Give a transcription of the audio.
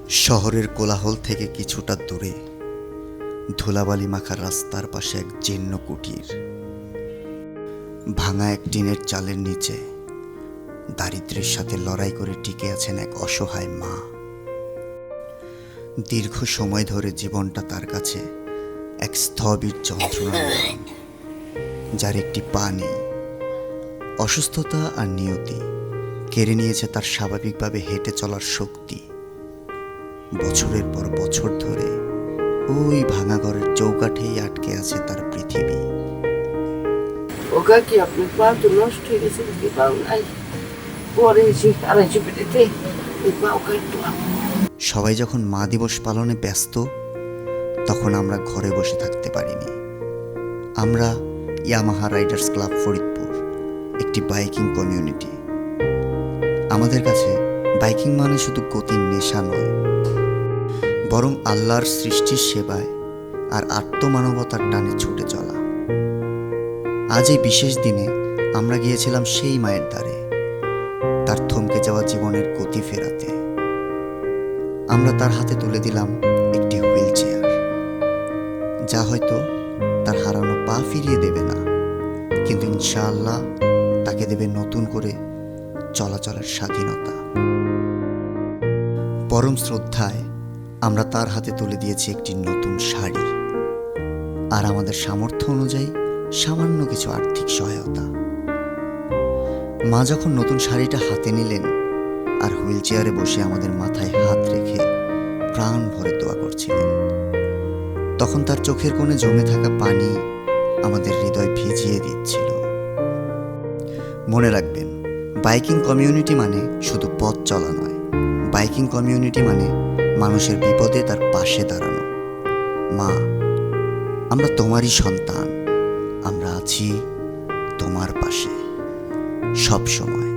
শহরের কোলাহল থেকে কিছুটা দূরে ধুলাবালি মাখা রাস্তার পাশে এক জীর্ণ কুটির, ভাঙা এক টিনের চালের নিচে দারিদ্র্যের সাথে লড়াই করে টিকে আছেন এক অসহায় মা। দীর্ঘ সময় ধরে জীবনটা তার কাছে এক স্থবির যন্ত্রণা, যার একটি পা নেই। অসুস্থতা আর নিয়তি কেড়ে নিয়েছে তার স্বাভাবিকভাবে হেঁটে চলার শক্তি। বছরের পর বছর ধরে ওই ভাঙা ঘরের চৌকাঠেই আটকে আছে তার পৃথিবী। ওকা কি আপনার পা তো নষ্ট হয়ে গেছে, কি পাও নাই পরে এসে আড়াইশো পেটেতে পা ওকে একটু। সবাই যখন মা দিবস পালনে ব্যস্ত, তখন আমরা ঘরে বসে থাকতে পারিনি। আমরা ইয়ামাহা রাইডার্স ক্লাব ফরিদপুর, একটি বাইকিং কমিউনিটি। আমাদের কাছে বাইকিং মানে শুধু গতির নেশা নয়, বরং আল্লাহর সৃষ্টির সেবায় আর আত্মমানবতার টানে ছুটে চলা। আজ এই বিশেষ দিনে আমরা গিয়েছিলাম সেই মায়ের দ্বারে, তার থমকে যাওয়া জীবনের গতি ফেরাতে। আমরা তার হাতে তুলে দিলাম একটি হুইল চেয়ার, যা হয়তো তার হারানো পা ফিরিয়ে দেবে না, কিন্তু ইনশাআল্লাহ তাকে দেবে নতুন করে চলাচলের স্বাধীনতা। পরম শ্রদ্ধায় আমরা তার হাতে তুলে দিয়েছি একটি নতুন শাড়ি আর আমাদের সামর্থ্য অনুযায়ী সামান্য কিছু আর্থিক সহায়তা। মা যখন নতুন শাড়িটা হাতে নিলেন আর হুইল চেয়ারে বসে আমাদের মাথায় হাত রেখে প্রাণ ভরে দোয়া করছিলেন, তখন তার চোখের কোণে জমে থাকা পানি আমাদের হৃদয় ভিজিয়ে দিচ্ছিল। মনে রাখবেন, বাইকিং কমিউনিটি মানে শুধু পথ চলা নয়, বাইকিং কমিউনিটি মানে মানুষের বিপদে তার পাশে দাঁড়ানো। মা, আমরা তোমারই সন্তান, আমরা আছি তোমার পাশে সব সময়।